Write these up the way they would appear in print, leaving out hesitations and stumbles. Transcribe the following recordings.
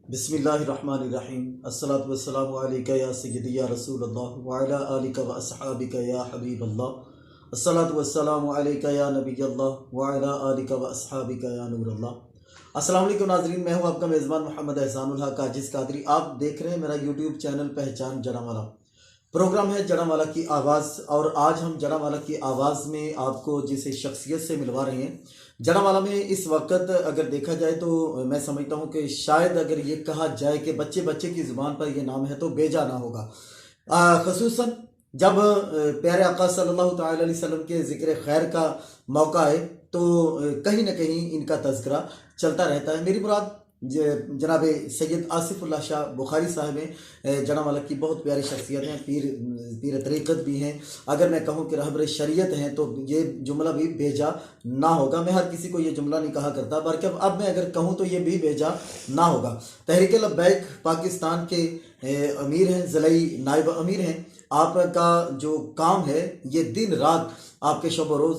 بسم اللہ الرحمن الرحیم الصلاۃ والسلام علیکہ یا سیدی یا رسول اللہ وعلی آلک و اصحابک یا حبیب اللہ الصلاۃ والسلام علیکہ یا نبی اللہ وعلی آلک و اصحابک یا نور اللہ۔ السلام علیکم ناظرین، میں ہوں آپ کا میزبان محمد احسان الحق عاجز قادری۔ آپ دیکھ رہے ہیں میرا یوٹیوب چینل پہچان جڑاوالا۔ پروگرام ہے جڑاوالا کی آواز، اور آج ہم جڑاوالا کی آواز میں آپ کو جس شخصیت سے ملوا رہے ہیں، جڑاوالا میں اس وقت اگر دیکھا جائے تو میں سمجھتا ہوں کہ شاید اگر یہ کہا جائے کہ بچے بچے کی زبان پر یہ نام ہے تو بیجا نہ ہوگا، خصوصاً جب پیارے آقا صلی اللہ تعالی علیہ وسلم کے ذکر خیر کا موقع ہے تو کہیں نہ کہیں ان کا تذکرہ چلتا رہتا ہے۔ میری مراد جناب سید آصف اللہ شاہ بخاری صاحب ہیں، جڑاوالا کی بہت پیاری شخصیت ہیں، پیر طریقت بھی ہیں۔ اگر میں کہوں کہ رہبر شریعت ہیں تو یہ جملہ بھی بیجا نہ ہوگا۔ میں ہر کسی کو یہ جملہ نہیں کہا کرتا، بلکہ اب میں اگر کہوں تو یہ بھی بیجا نہ ہوگا۔ تحریک لبیک پاکستان کے امیر ہیں، ضلعی نائب امیر ہیں۔ آپ کا جو کام ہے یہ دن رات آپ کے شب و روز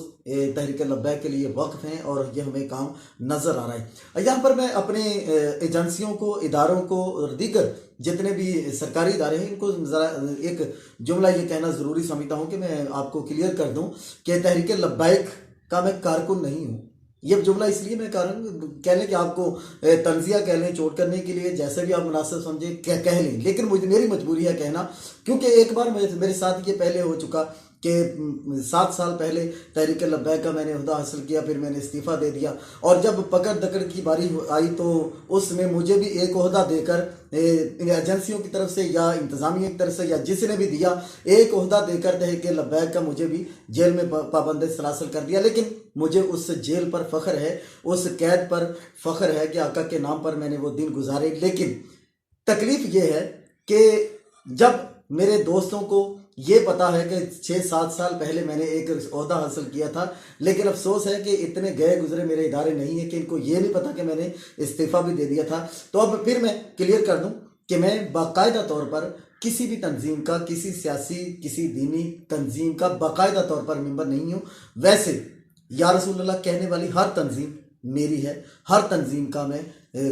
تحریک لبیک کے لیے وقف ہیں، اور یہ ہمیں کام نظر آ رہا ہے۔ یہاں پر میں اپنے ایجنسیوں کو، اداروں کو اور دیگر جتنے بھی سرکاری ادارے ہیں ان کو ذرا ایک جملہ یہ کہنا ضروری سمجھتا ہوں کہ میں آپ کو کلیئر کر دوں کہ تحریک لبیک کا میں کارکن نہیں ہوں۔ یہ جملہ اس لیے میں کہہ لیں کہ آپ کو تنزیہ کہہ لیں، چوٹ کرنے کے لیے، جیسے بھی آپ مناسب سمجھیں کہہ لیں، لیکن میری مجبوری ہے کہنا، کیونکہ ایک بار میرے ساتھ یہ پہلے ہو چکا کہ 7 سال پہلے تحریک لبیک کا میں نے عہدہ حاصل کیا، پھر میں نے استعفیٰ دے دیا، اور جب پکڑ دکڑ کی باری آئی تو اس میں مجھے بھی ایک عہدہ دے کر ایجنسیوں کی طرف سے یا انتظامیہ کی طرف سے یا جس نے بھی دیا، ایک عہدہ دے کر تحریک لبیک کا مجھے بھی جیل میں پابند سلاسل کر دیا۔ لیکن مجھے اس جیل پر فخر ہے، اس قید پر فخر ہے کہ آقا کے نام پر میں نے وہ دن گزارے۔ لیکن تکلیف یہ ہے کہ جب میرے دوستوں کو یہ پتا ہے کہ 6-7 سال پہلے میں نے ایک عہدہ حاصل کیا تھا، لیکن افسوس ہے کہ اتنے گئے گزرے میرے ادارے نہیں ہیں کہ ان کو یہ نہیں پتا کہ میں نے استعفیٰ بھی دے دیا تھا۔ تو اب پھر میں کلیئر کر دوں کہ میں باقاعدہ طور پر کسی بھی تنظیم کا، کسی سیاسی، کسی دینی تنظیم کا باقاعدہ طور پر ممبر نہیں ہوں۔ ویسے یا رسول اللہ کہنے والی ہر تنظیم میری ہے، ہر تنظیم کا میں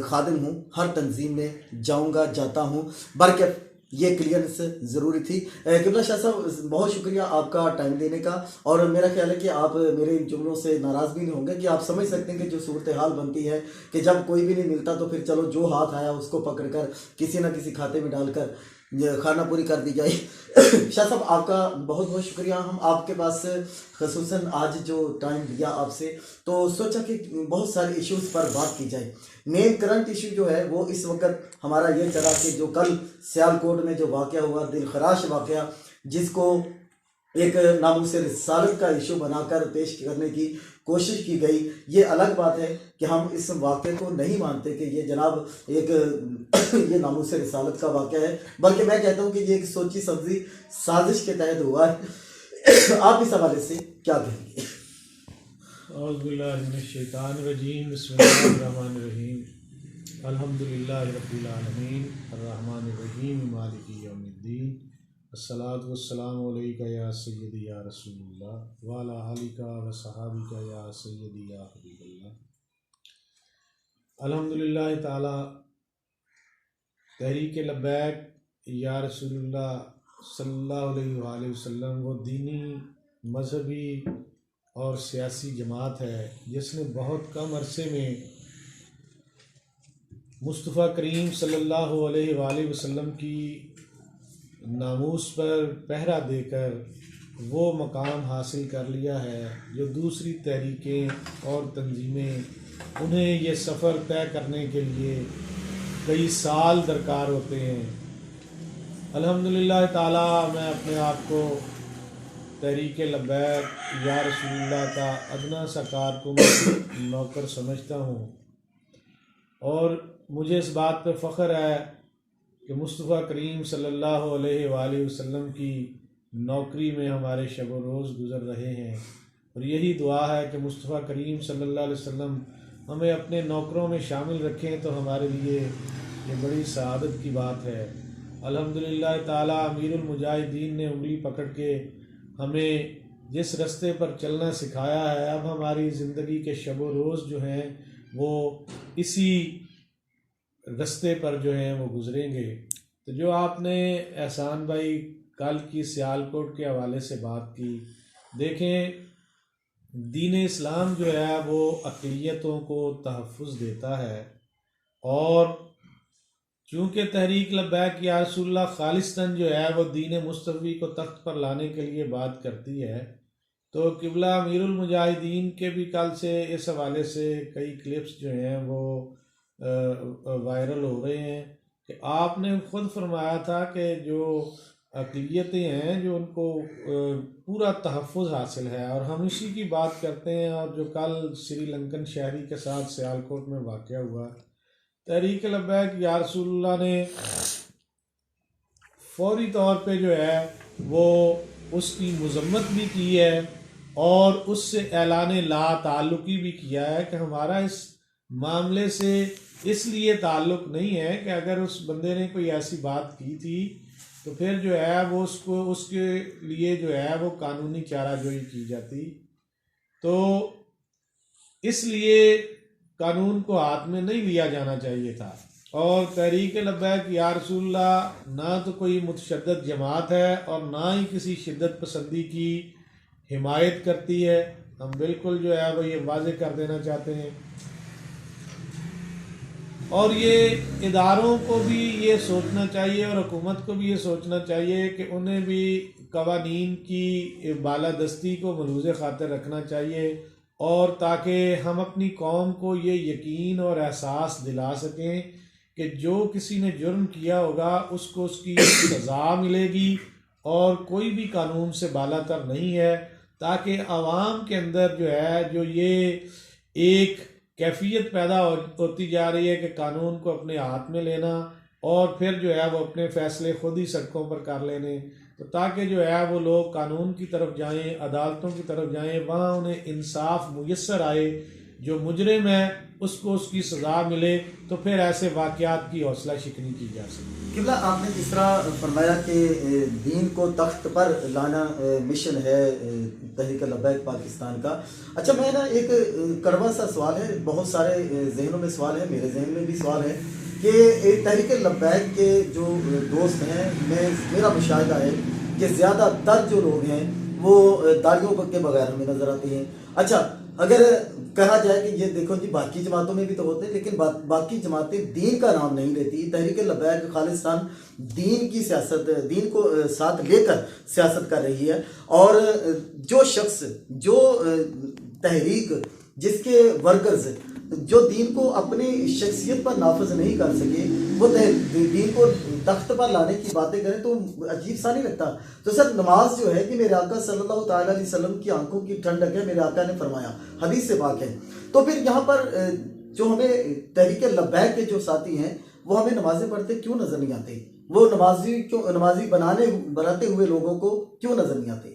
خادم ہوں، ہر تنظیم میں جاؤں گا، جاتا ہوں، برکت یہ کلیئرنس ضروری تھی۔ قبلہ شاہ صاحب بہت شکریہ آپ کا ٹائم دینے کا، اور میرا خیال ہے کہ آپ میرے ان جملوں سے ناراض بھی نہیں ہوں گے، کہ آپ سمجھ سکتے ہیں کہ جو صورتحال بنتی ہے کہ جب کوئی بھی نہیں ملتا تو پھر چلو جو ہاتھ آیا اس کو پکڑ کر کسی نہ کسی کھاتے میں ڈال کر خانہ پوری کر دی جائے۔ شاہ صاحب آپ کا بہت بہت شکریہ۔ ہم آپ کے پاس خصوصاً آج جو ٹائم لیا آپ سے، تو سوچا کہ بہت سارے ایشوز پر بات کی جائے۔ مین کرنٹ ایشو جو ہے وہ اس وقت ہمارا یہ چلا کہ جو کل سیالکوٹ میں جو واقعہ ہوا، دل خراش واقعہ، جس کو ایک ناموس رسالت کا ایشو بنا کر پیش کرنے کی کوشش کی گئی۔ یہ الگ بات ہے کہ ہم اس واقعے کو نہیں مانتے کہ یہ جناب ایک یہ ناموس رسالت کا واقعہ ہے، بلکہ میں کہتا ہوں کہ یہ ایک سوچی سمجھی سازش کے تحت ہوا ہے۔ آپ اس حوالے سے کیا کہیں گے؟ اعوذ باللہ من الشیطان الرجیم، بسم اللہ الرحمن الرحیم، الحمدللہ رب العالمین، الرحمن الرحیم، مالک یوم الدین، الصلاۃ والسلام علیکہ یا سیدی یا رسول اللہ وعلی آلک و صحابک یا سیدی یا حبیب اللہ۔ الحمدللہ تعالی تحریک لبیک یا رسول اللہ صلی اللہ علیہ وآلہ وسلم وہ دینی، مذہبی اور سیاسی جماعت ہے جس نے بہت کم عرصے میں مصطفیٰ کریم صلی اللہ علیہ وآلہ وسلم کی ناموس پر پہرا دے کر وہ مقام حاصل کر لیا ہے جو دوسری تحریکیں اور تنظیمیں انہیں یہ سفر طے کرنے کے لیے کئی سال درکار ہوتے ہیں۔ الحمدللہ تعالی میں اپنے آپ کو تحریک لبیک یا رسول اللہ کا ادنا سا کارکن نوکر سمجھتا ہوں، اور مجھے اس بات پہ فخر ہے کہ مصطفیٰ کریم صلی اللہ علیہ وآلہ وسلم کی نوکری میں ہمارے شب و روز گزر رہے ہیں، اور یہی دعا ہے کہ مصطفیٰ کریم صلی اللہ علیہ وسلم ہمیں اپنے نوکروں میں شامل رکھیں تو ہمارے لیے یہ بڑی سعادت کی بات ہے۔ الحمدللہ تعالی امیر المجاہدین نے انگلی پکڑ کے ہمیں جس رستے پر چلنا سکھایا ہے، اب ہماری زندگی کے شب و روز جو ہیں وہ اسی رستے پر جو ہیں وہ گزریں گے۔ تو جو آپ نے احسان بھائی کل کی سیالکوٹ کے حوالے سے بات کی، دیکھیں دین اسلام جو ہے وہ اقلیتوں کو تحفظ دیتا ہے، اور چونکہ تحریک لبیک یا رسول اللہ خالصتاً جو ہے وہ دین مصطفی کو تخت پر لانے کے لیے بات کرتی ہے، تو قبلہ امیر المجاہدین کے بھی کل سے اس حوالے سے کئی کلپس جو ہیں وہ وائرل ہو رہے ہیں کہ آپ نے خود فرمایا تھا کہ جو اقلیتیں ہیں جو ان کو پورا تحفظ حاصل ہے، اور ہم اسی کی بات کرتے ہیں۔ اور جو کل سری لنکن شہری کے ساتھ سیالکوٹ میں واقعہ ہوا، تحریک لبیک یا رسول اللہ نے فوری طور پہ جو ہے وہ اس کی مذمت بھی کی ہے، اور اس سے اعلان لا تعلقی بھی کیا ہے کہ ہمارا اس معاملے سے اس لیے تعلق نہیں ہے کہ اگر اس بندے نے کوئی ایسی بات کی تھی تو پھر جو ہے وہ اس کے لیے جو ہے وہ قانونی چارہ جوئی کی جاتی، تو اس لیے قانون کو ہاتھ میں نہیں لیا جانا چاہیے تھا۔ اور تحریک لبیک یا رسول اللہ نہ تو کوئی متشدد جماعت ہے اور نہ ہی کسی شدت پسندی کی حمایت کرتی ہے، ہم بالکل جو ہے وہ یہ واضح کر دینا چاہتے ہیں۔ اور یہ اداروں کو بھی یہ سوچنا چاہیے اور حکومت کو بھی یہ سوچنا چاہیے کہ انہیں بھی قوانین کی بالادستی کو ملحوظ خاطر رکھنا چاہیے، اور تاکہ ہم اپنی قوم کو یہ یقین اور احساس دلا سکیں کہ جو کسی نے جرم کیا ہوگا اس کو اس کی سزا ملے گی، اور کوئی بھی قانون سے بالا تر نہیں ہے، تاکہ عوام کے اندر جو ہے جو یہ ایک کیفیت پیدا ہوتی جا رہی ہے کہ قانون کو اپنے ہاتھ میں لینا اور پھر جو ہے وہ اپنے فیصلے خود ہی سڑکوں پر کر لینے، تو تاکہ جو ہے وہ لوگ قانون کی طرف جائیں، عدالتوں کی طرف جائیں، وہاں انہیں انصاف میسر آئے، جو مجرم ہے اس کو اس کی سزا ملے، تو پھر ایسے واقعات کی حوصلہ شکنی کی جا سکتی۔ قبلہ آپ نے جس طرح فرمایا کہ دین کو تخت پر لانا مشن ہے تحریک لبیک پاکستان کا، اچھا میں نا ایک کڑوا سا سوال ہے، بہت سارے ذہنوں میں سوال ہے، میرے ذہن میں بھی سوال ہے کہ تحریک لبیک کے جو دوست ہیں، میرا مشاہدہ ہے کہ زیادہ تر جو لوگ ہیں وہ داڑھیوں کے بغیر ہمیں نظر آتے ہیں۔ اچھا اگر کہا جائے کہ یہ دیکھو جی باقی جماعتوں میں بھی تو ہوتے ہیں، لیکن باقی جماعتیں دین کا نام نہیں لیتی، تحریک لبیک خالصتاً دین کی سیاست، دین کو ساتھ لے کر سیاست کر رہی ہے، اور جو شخص جو تحریک جس کے ورکرز جو دین کو اپنی شخصیت پر نافذ نہیں کر سکے وہ دین کو تخت پر لانے کی باتیں کریں تو عجیب سا نہیں لگتا؟ تو سر نماز جو ہے کہ میرے آقا صلی اللہ تعالیٰ علیہ وسلم کی آنکھوں کی ٹھنڈک ہے، میرے آقا نے فرمایا، حدیث سے پاک ہے، تو پھر یہاں پر جو ہمیں تحریک لبیک کے جو ساتھی ہیں وہ ہمیں نمازیں پڑھتے کیوں نظر نہیں آتے؟ وہ نمازی بناتے ہوئے لوگوں کو کیوں نظر نہیں آتے؟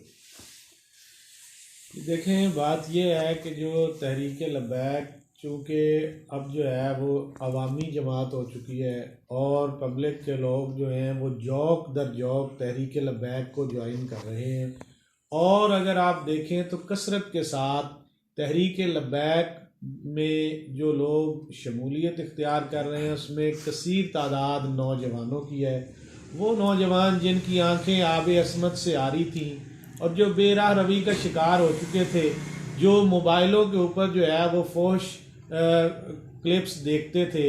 دیکھیں بات یہ ہے کہ جو تحریک لبیک چونکہ اب جو ہے وہ عوامی جماعت ہو چکی ہے، اور پبلک کے لوگ جو ہیں وہ جوک در جوک تحریک لبیک کو جوائن کر رہے ہیں، اور اگر آپ دیکھیں تو کثرت کے ساتھ تحریک لبیک میں جو لوگ شمولیت اختیار کر رہے ہیں اس میں کثیر تعداد نوجوانوں کی ہے، وہ نوجوان جن کی آنکھیں آب عصمت سے آری تھیں اور جو بے راہ روی کا شکار ہو چکے تھے، جو موبائلوں کے اوپر جو ہے وہ فحش کلپس دیکھتے تھے،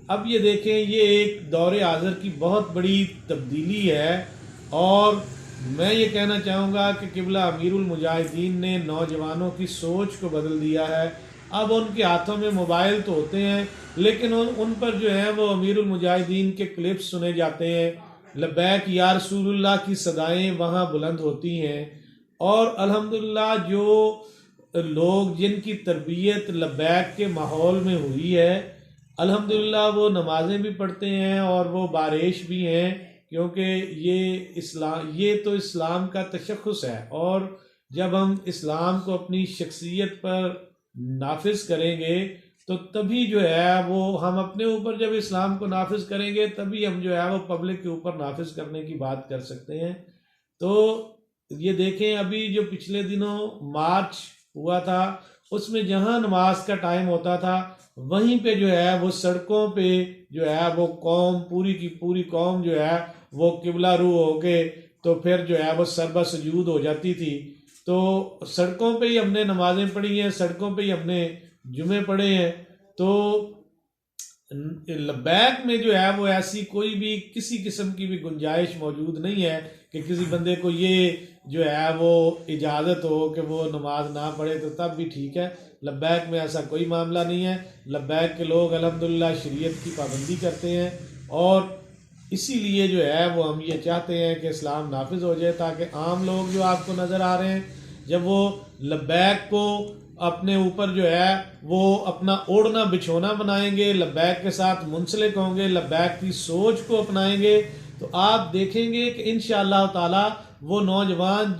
اب یہ دیکھیں یہ ایک دور حاضر کی بہت بڑی تبدیلی ہے، اور میں یہ کہنا چاہوں گا کہ قبلہ امیر المجاہدین نے نوجوانوں کی سوچ کو بدل دیا ہے۔ اب ان کے ہاتھوں میں موبائل تو ہوتے ہیں لیکن ان پر جو ہے وہ امیر المجاہدین کے کلپس سنے جاتے ہیں، لبیک یا رسول اللہ کی صدائیں وہاں بلند ہوتی ہیں، اور الحمدللہ جو لوگ جن کی تربیت لبیک کے ماحول میں ہوئی ہے الحمدللہ وہ نمازیں بھی پڑھتے ہیں اور وہ بارش بھی ہیں، کیونکہ یہ تو اسلام کا تشخص ہے، اور جب ہم اسلام کو اپنی شخصیت پر نافذ کریں گے تو تبھی جو ہے وہ ہم اپنے اوپر جب اسلام کو نافذ کریں گے تبھی ہم جو ہے وہ پبلک کے اوپر نافذ کرنے کی بات کر سکتے ہیں۔ تو یہ دیکھیں ابھی جو پچھلے دنوں مارچ ہوا تھا اس میں جہاں نماز کا ٹائم ہوتا تھا وہیں پہ جو ہے وہ سڑکوں پہ جو ہے وہ قوم پوری کی پوری قوم جو ہے وہ قبلہ رو ہو کے تو پھر جو ہے وہ سربہ سجود ہو جاتی تھی. تو سڑکوں پہ ہی ہم نے نمازیں پڑھی ہیں, سڑکوں پہ ہی ہم نے جمعے پڑھے ہیں. تو لبیک میں جو ہے وہ ایسی کوئی بھی کسی قسم کی بھی گنجائش موجود نہیں ہے کہ کسی بندے کو یہ جو ہے وہ اجازت ہو کہ وہ نماز نہ پڑھے تو تب بھی ٹھیک ہے. لبیک میں ایسا کوئی معاملہ نہیں ہے. لبیک کے لوگ الحمدللہ شریعت کی پابندی کرتے ہیں, اور اسی لیے جو ہے وہ ہم یہ چاہتے ہیں کہ اسلام نافذ ہو جائے, تاکہ عام لوگ جو آپ کو نظر آ رہے ہیں جب وہ لبیک کو اپنے اوپر جو ہے وہ اپنا اوڑھنا بچھونا بنائیں گے, لبیک کے ساتھ منسلک ہوں گے, لبیک کی سوچ کو اپنائیں گے, تو آپ دیکھیں گے کہ انشاءاللہ تعالی وہ نوجوان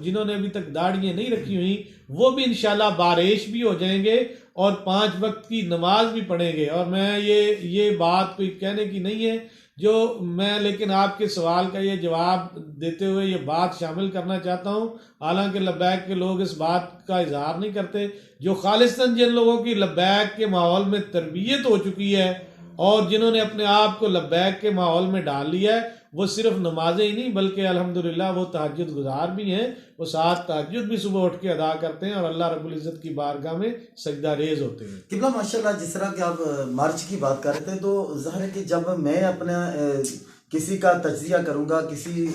جنہوں نے ابھی تک داڑھیاں نہیں رکھی ہوئی وہ بھی انشاءاللہ بارش بھی ہو جائیں گے اور 5 وقت کی نماز بھی پڑھیں گے. اور میں یہ بات کوئی کہنے کی نہیں ہے جو میں, لیکن آپ کے سوال کا یہ جواب دیتے ہوئے یہ بات شامل کرنا چاہتا ہوں. حالانکہ لبیک کے لوگ اس بات کا اظہار نہیں کرتے. جو خالصتاً جن لوگوں کی لبیک کے ماحول میں تربیت ہو چکی ہے اور جنہوں نے اپنے آپ کو لبیک کے ماحول میں ڈال لیا ہے, وہ صرف نمازیں ہی نہیں بلکہ الحمدللہ وہ تہجد گزار بھی ہیں. وہ ساتھ تہجد بھی صبح اٹھ کے ادا کرتے ہیں اور اللہ رب العزت کی بارگاہ میں سجدہ ریز ہوتے ہیں. قبلہ ماشاءاللہ, جس طرح کہ آپ مارچ کی بات کر رہے تھے, تو ظاہر ہے کہ جب میں اپنا کسی کا تجزیہ کروں گا, کسی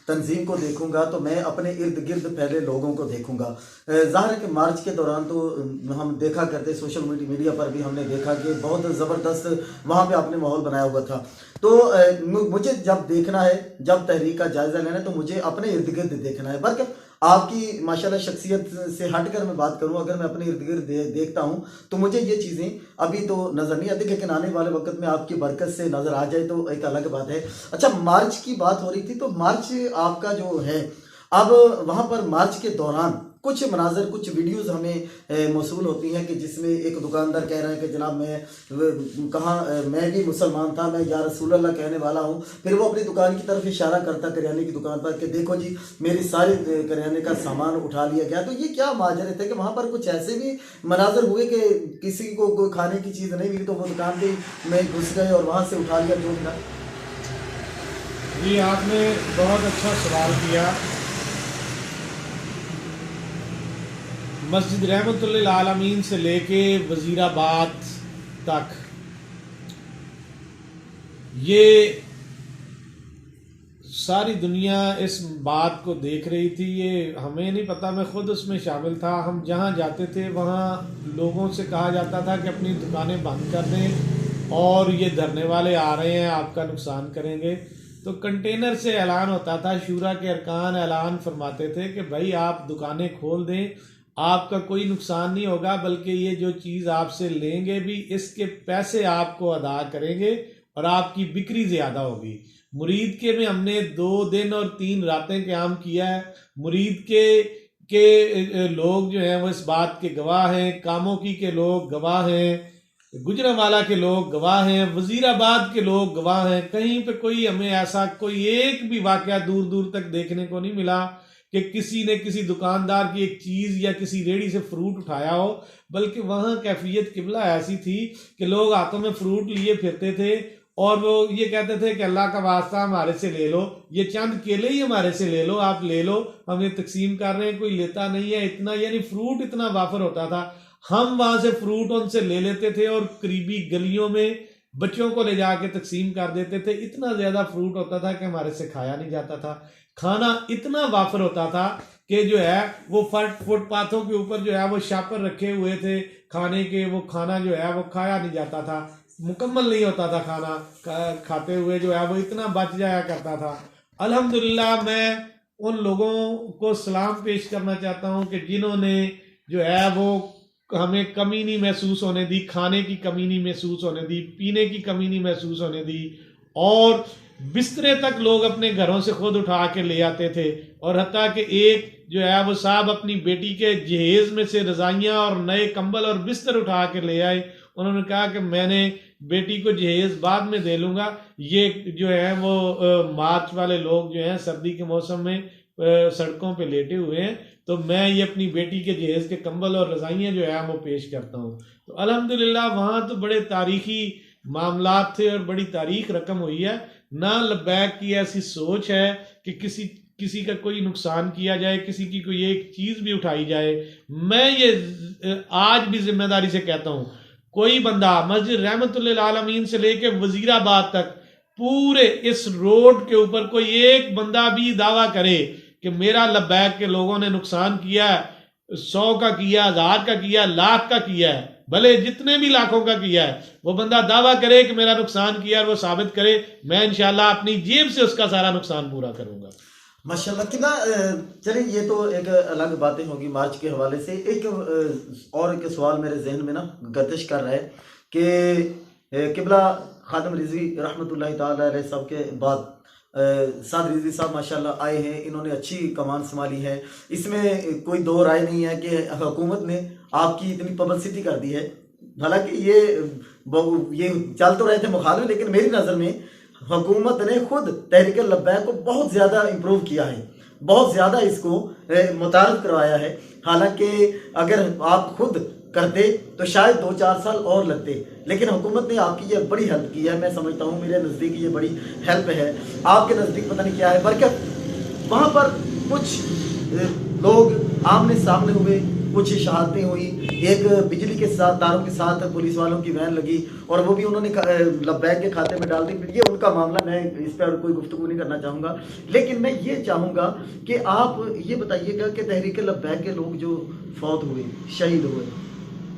تنظیم کو دیکھوں گا, تو میں اپنے ارد گرد پھیلے لوگوں کو دیکھوں گا. ظاہر ہے کہ مارچ کے دوران تو ہم دیکھا کرتے, سوشل میڈیا پر بھی ہم نے دیکھا کہ بہت زبردست وہاں پہ آپ نے ماحول بنایا ہوا تھا. تو مجھے جب دیکھنا ہے, جب تحریک کا جائزہ لینا ہے, تو مجھے اپنے ارد گرد دیکھنا ہے. بلکہ آپ کی ماشاءاللہ شخصیت سے ہٹ کر میں بات کروں, اگر میں اپنے ارد گرد دیکھتا ہوں تو مجھے یہ چیزیں ابھی تو نظر نہیں آتی, لیکن آنے والے وقت میں آپ کی برکت سے نظر آ جائے تو ایک الگ بات ہے. اچھا, مارچ کی بات ہو رہی تھی, تو مارچ آپ کا جو ہے, اب وہاں پر مارچ کے دوران کچھ مناظر, کچھ ویڈیوز ہمیں موصول ہوتی ہیں کہ جس میں ایک دکاندار کہہ رہے ہیں کہ جناب میں بھی مسلمان تھا, میں یا رسول اللہ کہنے والا ہوں. پھر وہ اپنی دکان کی طرف اشارہ کرتا کریانے کی دکان پر کہ دیکھو جی میری ساری کریانے کا سامان اٹھا لیا گیا. تو یہ کیا ماجرے تھے کہ وہاں پر کچھ ایسے بھی مناظر ہوئے کہ کسی کو کوئی کھانے کی چیز نہیں ملی تو وہ دکان پہ میں گھس گئے اور وہاں سے اٹھا لیا جو ملا؟ جی, آپ نے بہت اچھا سوال کیا. مسجد رحمت للعالمین سے لے کے وزیر آباد تک یہ ساری دنیا اس بات کو دیکھ رہی تھی. یہ ہمیں نہیں پتہ, میں خود اس میں شامل تھا. ہم جہاں جاتے تھے وہاں لوگوں سے کہا جاتا تھا کہ اپنی دکانیں بند کر دیں اور یہ دھرنے والے آ رہے ہیں, آپ کا نقصان کریں گے. تو کنٹینر سے اعلان ہوتا تھا, شورا کے ارکان اعلان فرماتے تھے کہ بھائی آپ دکانیں کھول دیں, آپ کا کوئی نقصان نہیں ہوگا, بلکہ یہ جو چیز آپ سے لیں گے بھی اس کے پیسے آپ کو ادا کریں گے اور آپ کی بکری زیادہ ہوگی. مرید کے میں ہم نے 2 دن اور 3 راتیں قیام کیا ہے. مرید کے لوگ جو ہیں وہ اس بات کے گواہ ہیں, کاموں کی کے لوگ گواہ ہیں, گجرانوالہ کے لوگ گواہ ہیں, وزیر آباد کے لوگ گواہ ہیں. کہیں پہ کوئی ہمیں ایسا کوئی ایک بھی واقعہ دور دور تک دیکھنے کو نہیں ملا کہ کسی نے کسی دکاندار کی ایک چیز یا کسی ریڑھی سے فروٹ اٹھایا ہو. بلکہ وہاں کیفیت قبلہ ایسی تھی کہ لوگ ہاتھوں میں فروٹ لیے پھرتے تھے اور وہ یہ کہتے تھے کہ اللہ کا واسطہ ہمارے سے لے لو, یہ چند کیلے ہی ہمارے سے لے لو, آپ لے لو, ہم یہ تقسیم کر رہے ہیں, کوئی لیتا نہیں ہے. اتنا یعنی فروٹ اتنا وافر ہوتا تھا. ہم وہاں سے فروٹ ان سے لے لیتے تھے اور قریبی گلیوں میں بچوں کو لے جا کے تقسیم کر دیتے تھے. اتنا زیادہ فروٹ ہوتا تھا کہ ہمارے سے کھایا نہیں جاتا تھا. کھانا اتنا وافر ہوتا تھا کہ جو ہے وہ فٹ پاتھوں کے اوپر جو ہے وہ شاپر رکھے ہوئے تھے کھانے کے, وہ کھانا جو ہے وہ کھایا نہیں جاتا تھا, مکمل نہیں ہوتا تھا کھانا. کھاتے ہوئے جو ہے وہ اتنا بچ جایا کرتا تھا. الحمدللہ میں ان لوگوں کو سلام پیش کرنا چاہتا ہوں کہ جنہوں نے جو ہے وہ ہمیں کمی نہیں محسوس ہونے دی, کھانے کی کمی نہیں محسوس ہونے دی, پینے کی کمی نہیں محسوس ہونے دی, اور بسترے تک لوگ اپنے گھروں سے خود اٹھا کے لے آتے تھے. اور حتیٰ کہ ایک جو ہے وہ صاحب اپنی بیٹی کے جہیز میں سے رضائیاں اور نئے کمبل اور بستر اٹھا کے لے آئے. انہوں نے کہا کہ میں نے بیٹی کو جہیز بعد میں دے لوں گا. یہ جو ہے وہ مارچ والے لوگ جو ہیں سردی کے موسم میں سڑکوں پہ لیٹے ہوئے ہیں، تو میں یہ اپنی بیٹی کے جہیز کے کمبل اور رضائیاں جو ہے وہ پیش کرتا ہوں۔ تو الحمدللہ وہاں تو بڑے تاریخی معاملات تھے اور بڑی تاریخ رقم ہوئی ہے۔ نہ لبیک کی ایسی سوچ ہے کہ کسی کا کوئی نقصان کیا جائے، کسی کی کوئی ایک چیز بھی اٹھائی جائے۔ میں یہ آج بھی ذمہ داری سے کہتا ہوں، کوئی بندہ مسجد رحمت للعالمین سے لے کے وزیر آباد تک پورے اس روڈ کے اوپر کوئی ایک بندہ بھی دعویٰ کرے کہ میرا لبیک کے لوگوں نے نقصان کیا ہے، 100 کا کیا، 1000 کا کیا، لاکھ کا کیا ہے، بھلے جتنے بھی لاکھوں کا کیا ہے، وہ بندہ دعویٰ کرے کہ میرا نقصان کیا اور وہ ثابت کرے، میں انشاءاللہ اپنی جیب سے اس کا سارا نقصان پورا کروں گا۔ ماشاءاللہ کتنا چلیں یہ تو ایک الگ باتیں ہوگی مارچ کے حوالے سے۔ ایک اور ایک سوال میرے ذہن میں نا گردش کر رہا ہے کہ قبلہ خادم رضوی رحمۃ اللہ تعالی علیہ صاحب کے بعد سعد رضوی صاحب ماشاءاللہ آئے ہیں، انہوں نے اچھی کمان سنبھالی ہے، اس میں کوئی دو رائے نہیں ہے کہ حکومت نے آپ کی اتنی پبلسٹی کر دی ہے۔ حالانکہ یہ چل تو رہے تھے مخالف، لیکن میری نظر میں حکومت نے خود تحریک لبیک کو بہت زیادہ امپروو کیا ہے، بہت زیادہ اس کو متعارف کروایا ہے۔ حالانکہ اگر آپ خود کرتے تو شاید 2-4 سال اور لگتے، لیکن حکومت نے آپ کی یہ بڑی ہیلپ کی ہے۔ میں سمجھتا ہوں میرے نزدیک یہ بڑی ہیلپ ہے، آپ کے نزدیک پتہ نہیں کیا ہے برکت۔ وہاں پر کچھ لوگ آمنے سامنے ہوئے، کچھ شہادتیں ہوئی، ایک بجلی کے ساتھ تاروں کے ساتھ پولیس والوں کی وین لگی اور وہ بھی انہوں نے لبیک کے کھاتے میں ڈال دی۔ یہ ان کا معاملہ، میں اس پہ کوئی گفتگو نہیں کرنا چاہوں گا، لیکن میں یہ چاہوں گا کہ آپ یہ بتائیے گا کہ تحریک لبیک کے لوگ جو فوت ہوئے، شہید ہوئے،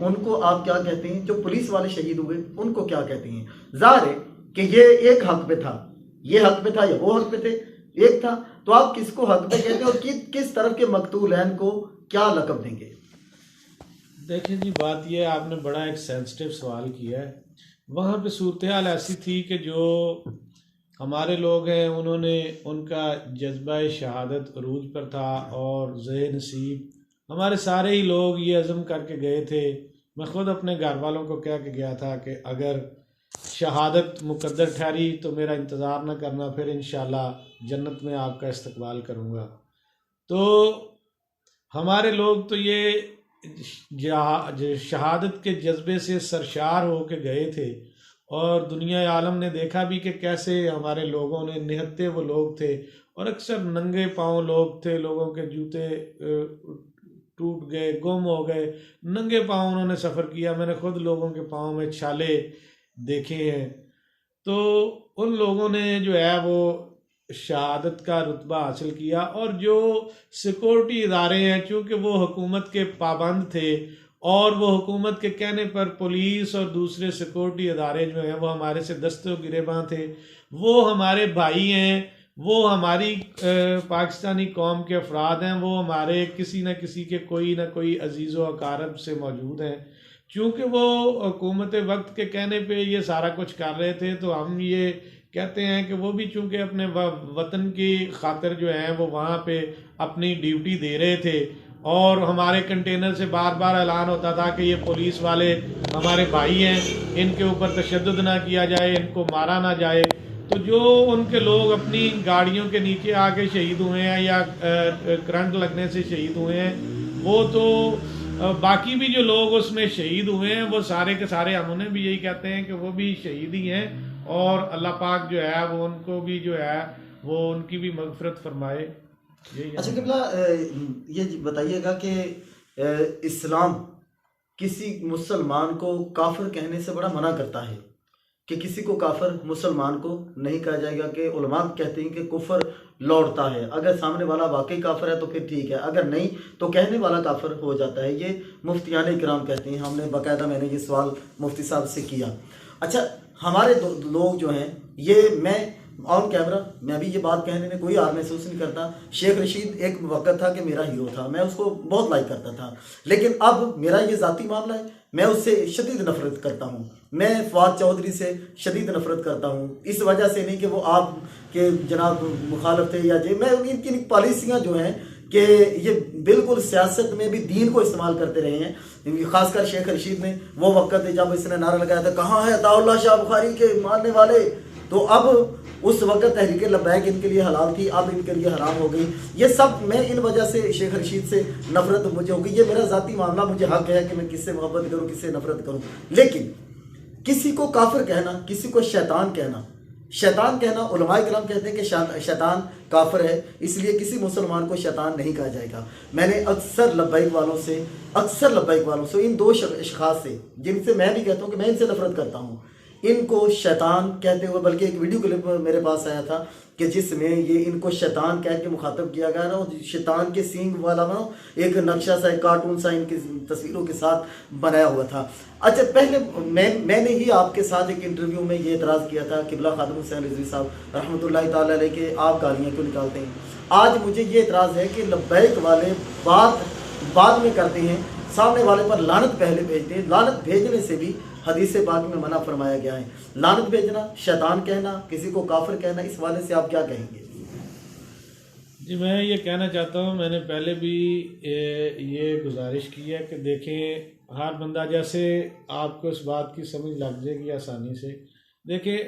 ان کو آپ کیا کہتے ہیں؟ جو پولیس والے شہید ہوئے ان کو کیا کہتے ہیں؟ ظاہر ہے کہ یہ ایک حق پہ تھا، یہ حق پہ تھا یا وہ حق پہ تھے، ایک تھا، تو آپ کس کو حق پہ کہتے ہیں اور کس طرف کے مقتولین کو کیا لقب دیں گے؟ دیکھیں جی، بات یہ ہے، آپ نے بڑا ایک سینسٹیو سوال کیا ہے۔ وہاں پہ صورتحال ایسی تھی کہ جو ہمارے لوگ ہیں انہوں نے، ان کا جذبہ شہادت عروج پر تھا اور ذہ نصیب ہمارے سارے ہی لوگ یہ عزم کر کے گئے تھے۔ میں خود اپنے گھر والوں کو کہہ کے گیا تھا کہ اگر شہادت مقدر ٹھہری تو میرا انتظار نہ کرنا، پھر انشاءاللہ جنت میں آپ کا استقبال کروں گا۔ تو ہمارے لوگ تو یہ شہادت کے جذبے سے سرشار ہو کے گئے تھے، اور دنیا عالم نے دیکھا بھی کہ کیسے ہمارے لوگوں نے، نہتے وہ لوگ تھے اور اکثر ننگے پاؤں لوگ تھے، لوگوں کے جوتے ٹوٹ گئے، گم ہو گئے، ننگے پاؤں انہوں نے سفر کیا۔ میں نے خود لوگوں کے پاؤں میں چھالے دیکھے ہیں۔ تو ان لوگوں نے جو ہے وہ شہادت کا رتبہ حاصل کیا، اور جو سیکورٹی ادارے ہیں چونکہ وہ حکومت کے پابند تھے، اور وہ حکومت کے کہنے پر پولیس اور دوسرے سیکورٹی ادارے جو ہیں وہ ہمارے سے دست و گریباں تھے، وہ ہمارے بھائی ہیں، وہ ہماری پاکستانی قوم کے افراد ہیں، وہ ہمارے کسی نہ کسی کے کوئی نہ کوئی عزیز و اقارب سے موجود ہیں۔ چونکہ وہ حکومت وقت کے کہنے پہ یہ سارا کچھ کر رہے تھے، تو ہم یہ کہتے ہیں کہ وہ بھی چونکہ اپنے وطن کی خاطر جو ہیں وہ وہاں پہ اپنی ڈیوٹی دے رہے تھے، اور ہمارے کنٹینر سے بار بار اعلان ہوتا تھا کہ یہ پولیس والے ہمارے بھائی ہیں، ان کے اوپر تشدد نہ کیا جائے، ان کو مارا نہ جائے۔ تو جو ان کے لوگ اپنی گاڑیوں کے نیچے آ کے شہید ہوئے ہیں یا کرنٹ لگنے سے شہید ہوئے ہیں، وہ تو باقی بھی جو لوگ اس میں شہید ہوئے ہیں وہ سارے کے سارے ہم انہیں بھی یہی کہتے ہیں کہ وہ بھی شہید ہی ہیں، اور اللہ پاک جو ہے وہ ان کو بھی جو ہے وہ ان کی بھی مغفرت فرمائے۔ اچھا قبلہ یہ بتائیے گا کہ اسلام کسی مسلمان کو کافر کہنے سے بڑا منع کرتا ہے کہ کسی کو کافر مسلمان کو نہیں کہا جائے گا، کہ علماء کہتے ہیں کہ کفر لوٹتا ہے، اگر سامنے والا واقعی کافر ہے تو پھر ٹھیک ہے، اگر نہیں تو کہنے والا کافر ہو جاتا ہے، یہ مفتیان اکرام کہتے ہیں۔ ہم نے باقاعدہ، میں نے یہ سوال مفتی صاحب سے کیا۔ اچھا ہمارے لوگ جو ہیں، یہ میں آن کیمرہ میں بھی یہ بات کہنے میں کوئی آر محسوس نہیں کرتا۔ شیخ رشید ایک وقت تھا کہ میرا ہیرو تھا، میں اس کو بہت لائک کرتا تھا، لیکن اب میرا یہ ذاتی معاملہ ہے، میں اس سے شدید نفرت کرتا ہوں۔ میں فواد چودھری سے شدید نفرت کرتا ہوں، اس وجہ سے نہیں کہ وہ آپ کے جناب مخالف تھے یا میں ان کی پالیسیاں جو ہیں کہ یہ بالکل سیاست میں بھی دین کو استعمال کرتے رہے ہیں۔ خاص کر شیخ رشید نے وہ وقت جب اس نے نعرہ لگایا تھا، کہاں ہے عطاء اللہ شاہ بخاری کے ماننے والے، تو اب اس وقت تحریک لبیک ان کے لیے حلال تھی، اب ان کے لیے حرام ہو گئی. یہ سب میں ان وجہ سے شیخ رشید سے نفرت مجھے ہو گئی. یہ میرا ذاتی معاملہ، مجھے حق ہے کہ میں کس سے محبت کروں کس سے نفرت کروں، لیکن کسی کو کافر کہنا، کسی کو شیطان کہنا، شیطان کہنا علماء کرام کہتے ہیں کہ شیطان کافر ہے، اس لیے کسی مسلمان کو شیطان نہیں کہا جائے گا. میں نے اکثر لبیک والوں سے ان دو اشخاص سے، جن سے میں بھی کہتا ہوں کہ میں ان سے نفرت کرتا ہوں، ان کو شیطان کہتے ہوئے، بلکہ ایک ویڈیو کلپ میرے پاس آیا تھا کہ جس میں یہ ان کو شیطان کہہ کے مخاطب کیا گیا نا، شیطان کے سینگ والا نا ایک نقشہ سا، ایک کارٹون سا ان کی تصویروں کے ساتھ بنایا ہوا تھا. اچھا، پہلے میں نے ہی آپ کے ساتھ ایک انٹرویو میں یہ اعتراض کیا تھا قبلہ خادم حسین رضوی صاحب رحمۃ اللہ تعالی علیہ کہ آپ گالیاں کیوں نکالتے ہیں. آج مجھے یہ اعتراض ہے کہ لبیک والے بعد میں کرتے ہیں، سامنے والے پر لعنت پہلے بھیجتے ہیں. لعنت بھیجنے سے بھی حدیث پاک میں منع فرمایا گیا ہے. لعنت بھیجنا، شیطان کہنا، کسی کو کافر کہنا، اس والے سے آپ کیا کہیں گے؟ جی میں یہ کہنا چاہتا ہوں، میں نے پہلے بھی یہ گزارش کی ہے کہ دیکھیں ہر بندہ، جیسے آپ کو اس بات کی سمجھ لگ جائے گی آسانی سے. دیکھیں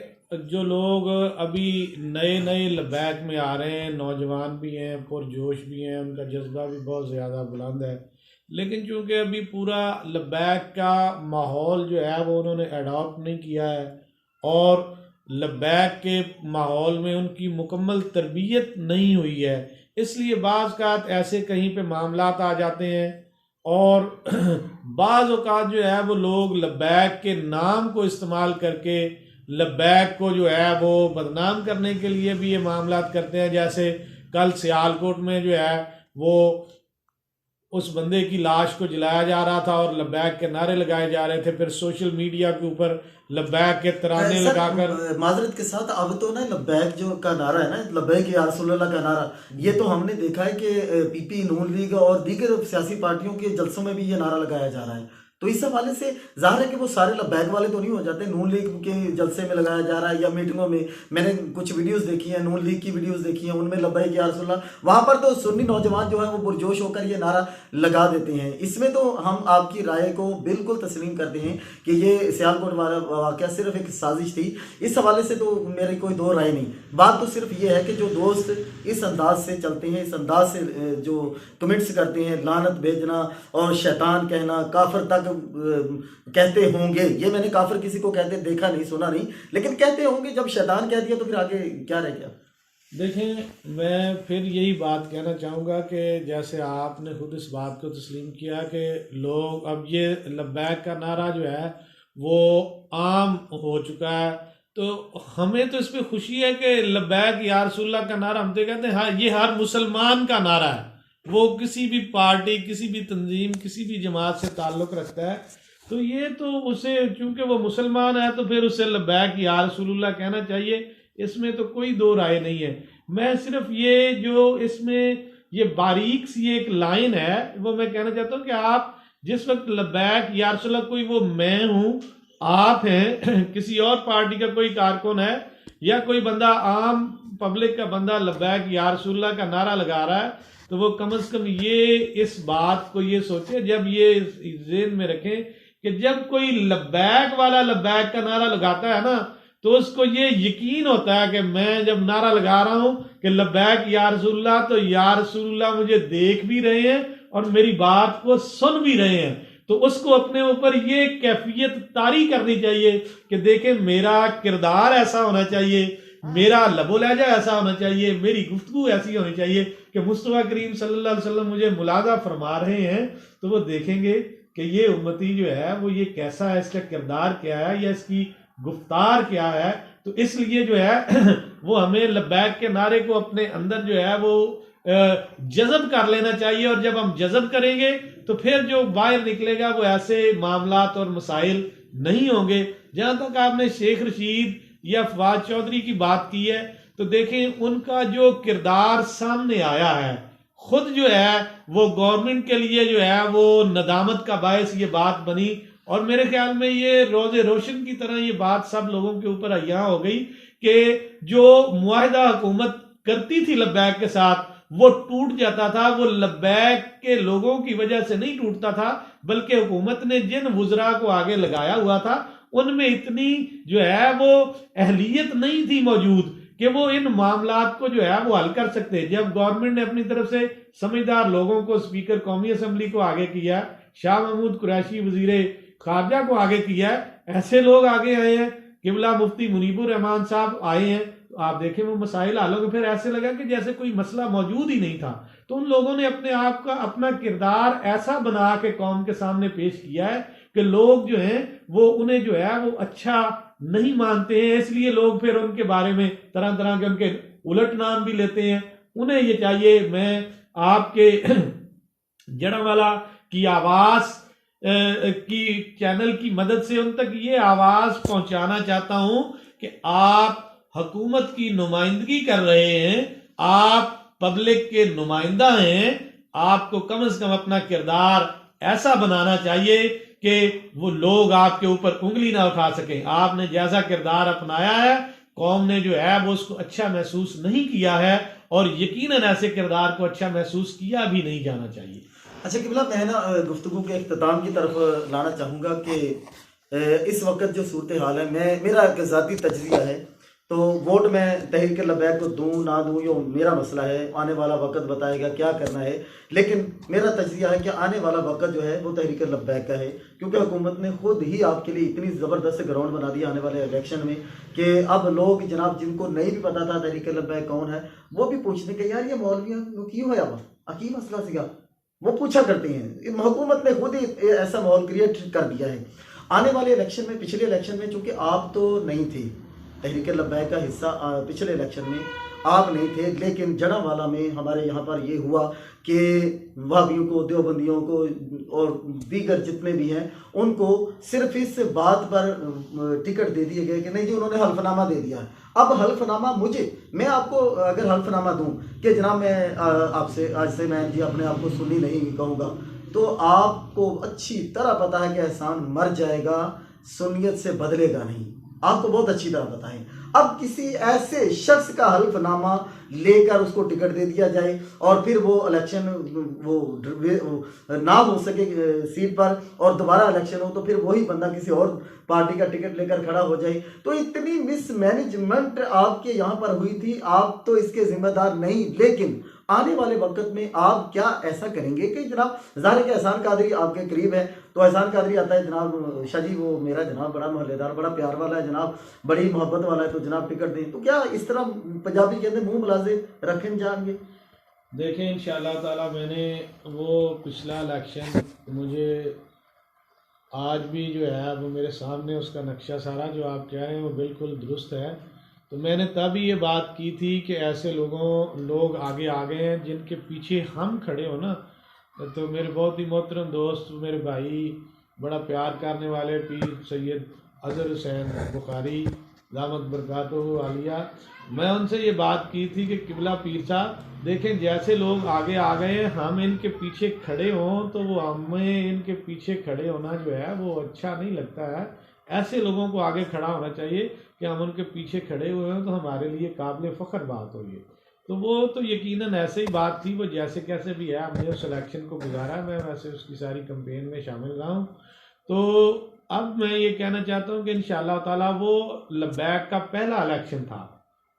جو لوگ ابھی نئے لبیک میں آ رہے ہیں، نوجوان بھی ہیں، پرجوش بھی ہیں، ان کا جذبہ بھی بہت زیادہ بلند ہے، لیکن چونکہ ابھی پورا لبیک کا ماحول جو ہے وہ انہوں نے ایڈاپٹ نہیں کیا ہے، اور لبیک کے ماحول میں ان کی مکمل تربیت نہیں ہوئی ہے، اس لیے بعض اوقات ایسے کہیں پہ معاملات آ جاتے ہیں، اور بعض اوقات جو ہے وہ لوگ لبیک کے نام کو استعمال کر کے لبیک کو جو ہے وہ بدنام کرنے کے لیے بھی یہ معاملات کرتے ہیں. جیسے کل سیالکوٹ میں جو ہے وہ اس بندے کی لاش کو جلایا جا رہا تھا اور لبیک کے نعرے لگائے جا رہے تھے، پھر سوشل میڈیا کے اوپر لبیک کے ترانے لگا کر. معذرت کے ساتھ، اب تو نا لبیک جو کا نعرہ ہے نا، لبیک یا رسول اللہ کا نعرہ، یہ تو ہم نے دیکھا ہے کہ پی پی، نون لیگ اور دیگر سیاسی پارٹیوں کے جلسوں میں بھی یہ نعرہ لگایا جا رہا ہے. تو اس حوالے سے ظاہر ہے کہ وہ سارے لبیک والے تو نہیں ہو جاتے. نون لیگ کے جلسے میں لگایا جا رہا ہے یا میٹنگوں میں نے کچھ ویڈیوز دیکھی ہیں، نون لیگ کی ویڈیوز دیکھی ہیں، ان میں لبیک یا رسول اللہ، وہاں پر تو سنی نوجوان جو ہیں وہ پرجوش ہو کر یہ نعرہ لگا دیتے ہیں. اس میں تو ہم آپ کی رائے کو بالکل تسلیم کرتے ہیں کہ یہ سیالکوٹ والا واقعہ صرف ایک سازش تھی. اس حوالے سے تو میری کوئی دو رائے نہیں. بات تو صرف یہ ہے کہ جو دوست اس انداز سے چلتے ہیں، اس انداز سے جو کمنٹس کرتے ہیں، لعنت بھیجنا اور شیطان کہنا، کافر تک کہتے ہوں گے. یہ میں نے کافر کسی کو کہتے دیکھا نہیں، سنا نہیں، لیکن کہتے ہوں گے. جب شیطان کہہ دیا تو پھر آگے کیا رہ گیا؟ دیکھیں میں پھر یہی بات کہنا چاہوں گا کہ جیسے آپ نے خود اس بات کو تسلیم کیا کہ لوگ اب یہ لبیک کا نعرہ جو ہے وہ عام ہو چکا ہے، تو ہمیں تو اس پہ خوشی ہے کہ لبیک یا رسول اللہ کا نعرہ ہم تو کہتے ہیں ہاں یہ ہر مسلمان کا نعرہ ہے، وہ کسی بھی پارٹی، کسی بھی تنظیم، کسی بھی جماعت سے تعلق رکھتا ہے، تو یہ تو اسے چونکہ وہ مسلمان ہے تو پھر اسے لبیک یا رسول اللہ کہنا چاہیے. اس میں تو کوئی دو رائے نہیں ہے. میں صرف یہ جو اس میں یہ باریک سی ایک لائن ہے وہ میں کہنا چاہتا ہوں کہ آپ جس وقت لبیک یا رسول اللہ، کوئی وہ میں ہوں، آپ ہیں، کسی اور پارٹی کا کوئی کارکن ہے یا کوئی بندہ عام پبلک کا بندہ لبیک یا رسول اللہ کا نعرہ لگا رہا ہے، تو وہ کم از کم یہ اس بات کو یہ سوچے، جب یہ ذہن میں رکھیں کہ جب کوئی لبیک والا لبیک کا نعرہ لگاتا ہے نا تو اس کو یہ یقین ہوتا ہے کہ میں جب نعرہ لگا رہا ہوں کہ لبیک یا رسول اللہ، تو یا رسول اللہ مجھے دیکھ بھی رہے ہیں اور میری بات کو سن بھی رہے ہیں. تو اس کو اپنے اوپر یہ کیفیت طاری کرنی چاہیے کہ دیکھیں میرا کردار ایسا ہونا چاہیے، میرا لب و لہجہ ایسا ہونا چاہیے، میری گفتگو ایسی ہونی چاہیے کہ مصطفیٰ کریم صلی اللہ علیہ وسلم مجھے ملاحظہ فرما رہے ہیں تو وہ دیکھیں گے کہ یہ امتی جو ہے وہ یہ کیسا ہے، اس کا کردار کیا ہے یا اس کی گفتار کیا ہے. تو اس لیے جو ہے وہ ہمیں لبیک کے نعرے کو اپنے اندر جو ہے وہ جذب کر لینا چاہیے، اور جب ہم جذب کریں گے تو پھر جو باہر نکلے گا وہ ایسے معاملات اور مسائل نہیں ہوں گے. جہاں تک آپ نے شیخ رشید یا فواد چودھری کی بات کی ہے تو دیکھیں ان کا جو کردار سامنے آیا ہے، خود جو ہے وہ گورنمنٹ کے لیے جو ہے وہ ندامت کا باعث یہ بات بنی، اور میرے خیال میں یہ روز روشن کی طرح یہ بات سب لوگوں کے اوپر عیاں ہو گئی کہ جو معاہدہ حکومت کرتی تھی لبیک کے ساتھ وہ ٹوٹ جاتا تھا. وہ لبیک کے لوگوں کی وجہ سے نہیں ٹوٹتا تھا، بلکہ حکومت نے جن وزراء کو آگے لگایا ہوا تھا ان میں اتنی جو ہے وہ اہلیت نہیں تھی موجود کہ وہ ان معاملات کو جو ہے وہ حل کر سکتے. جب گورنمنٹ نے اپنی طرف سے سمجھدار لوگوں کو اسپیکر قومی اسمبلی کو آگے کیا, شاہ محمود قریشی وزیر خارجہ کو آگے کیا, ایسے لوگ آگے آئے ہیں, قبلہ مفتی منیب الرحمان صاحب آئے ہیں, تو آپ دیکھیں وہ مسائل حل ہو گئے. پھر ایسے لگا کہ جیسے کوئی مسئلہ موجود ہی نہیں تھا. تو ان لوگوں نے اپنے آپ کا اپنا کردار ایسا بنا کے قوم کے سامنے پیش کیا ہے کہ لوگ جو ہیں وہ انہیں جو ہے وہ اچھا نہیں مانتے ہیں. اس لیے لوگ پھر ان کے بارے میں طرح طرح کے ان کے الٹ نام بھی لیتے ہیں. انہیں یہ چاہیے, میں آپ کے جڑوالا کی آواز کی چینل کی مدد سے ان تک یہ آواز پہنچانا چاہتا ہوں کہ آپ حکومت کی نمائندگی کر رہے ہیں, آپ پبلک کے نمائندہ ہیں, آپ کو کم از کم اپنا کردار ایسا بنانا چاہیے کہ وہ لوگ آپ کے اوپر انگلی نہ اٹھا سکیں. آپ نے جیسا کردار اپنایا ہے, قوم نے جو ہے وہ اس کو اچھا محسوس نہیں کیا ہے, اور یقیناً ایسے کردار کو اچھا محسوس کیا بھی نہیں جانا چاہیے. اچھا قبلہ, میں نا گفتگو کے اختتام کی طرف لانا چاہوں گا کہ اس وقت جو صورتحال ہے, میرا ایک ذاتی تجزیہ ہے, تو ووٹ میں تحریک لبیک کو دوں نہ دوں یہ میرا مسئلہ ہے, آنے والا وقت بتائے گا کیا کرنا ہے. لیکن میرا تجزیہ ہے کہ آنے والا وقت جو ہے وہ تحریک لبیک کا ہے, کیونکہ حکومت نے خود ہی آپ کے لیے اتنی زبردست گراؤنڈ بنا دیا آنے والے الیکشن میں کہ اب لوگ جناب جن کو نہیں بھی پتا تھا تحریک لبیک کون ہے, وہ بھی پوچھتے کہ یار یہ مولویاں کیوں ہوا وا کی مسئلہ سگا, وہ پوچھا کرتے ہیں. حکومت نے خود ہی ایسا ماحول کریٹ کر دیا ہے. آنے والے الیکشن میں, پچھلے الیکشن میں چونکہ آپ تو نہیں تھے, تحریک لبیک کا حصہ پچھلے الیکشن میں آپ نہیں تھے, لیکن جڑوالا میں ہمارے یہاں پر یہ ہوا کہ وہابیوں کو, دیوبندیوں کو اور دیگر جتنے بھی ہیں ان کو صرف اس بات پر ٹکٹ دے دیے گئے کہ نہیں جی انہوں نے حلف نامہ دے دیا ہے. اب حلف نامہ میں آپ کو اگر حلف نامہ دوں کہ جناب میں آپ سے آج سے میں جی اپنے آپ کو سنی نہیں کہوں گا, تو آپ کو اچھی طرح پتہ ہے کہ احسان مر جائے گا, سنیت سے بدلے گا نہیں, آپ کو بہت اچھی طرح پتہ ہے. اب کسی ایسے شخص کا حلف نامہ لے کر اس کو ٹکٹ دے دیا جائے اور پھر وہ الیکشن وہ نہ ہو سکے سیٹ پر اور دوبارہ الیکشن ہو تو پھر وہی بندہ کسی اور پارٹی کا ٹکٹ لے کر کھڑا ہو جائے, تو اتنی مس مینجمنٹ آپ کے یہاں پر ہوئی تھی. آپ تو اس کے ذمہ دار نہیں, لیکن آنے والے وقت میں آپ کیا ایسا کریں گے کہ جناب ظاہر کہ احسان قادری آپ کے قریب ہے, تو احسان قادری آتا ہے جناب شاہ جی وہ میرا جناب بڑا محلے دار, بڑا پیار والا ہے جناب, بڑی محبت والا ہے, تو جناب ٹکٹ دیں. تو کیا اس طرح پنجابی کے اندر منہ ملازے رکھیں جائیں گے؟ دیکھیں انشاءاللہ تعالی میں نے وہ پچھلا الیکشن مجھے آج بھی جو ہے وہ میرے سامنے اس کا نقشہ سارا جو آپ کہہ رہے ہیں وہ بالکل درست ہے. تو میں نے تب یہ بات کی تھی کہ ایسے لوگ آگے آ گئے ہیں جن کے پیچھے ہم کھڑے ہو نا. تو میرے بہت ہی محترم دوست, میرے بھائی, بڑا پیار کرنے والے پیر سید اظہر حسین بخاری دامت برکاتہ عالیہ, میں ان سے یہ بات کی تھی کہ قبلہ پیر صاحب دیکھیں جیسے لوگ آگے آ گئے ہیں, ہم ان کے پیچھے کھڑے ہوں تو وہ ہمیں ان کے پیچھے کھڑے ہونا جو ہے وہ اچھا نہیں لگتا ہے. ایسے لوگوں کو آگے کھڑا ہونا چاہیے کہ ہم ان کے پیچھے کھڑے ہوئے ہیں تو ہمارے لیے قابل فخر بات ہوئی ہے. تو وہ تو یقیناً ایسے ہی بات تھی, وہ جیسے کیسے بھی ہے ہم نے اس الیکشن کو گزارا, میں ویسے اس کی ساری کمپین میں شامل رہا ہوں. تو اب میں یہ کہنا چاہتا ہوں کہ انشاءاللہ تعالیٰ وہ لبیک کا پہلا الیکشن تھا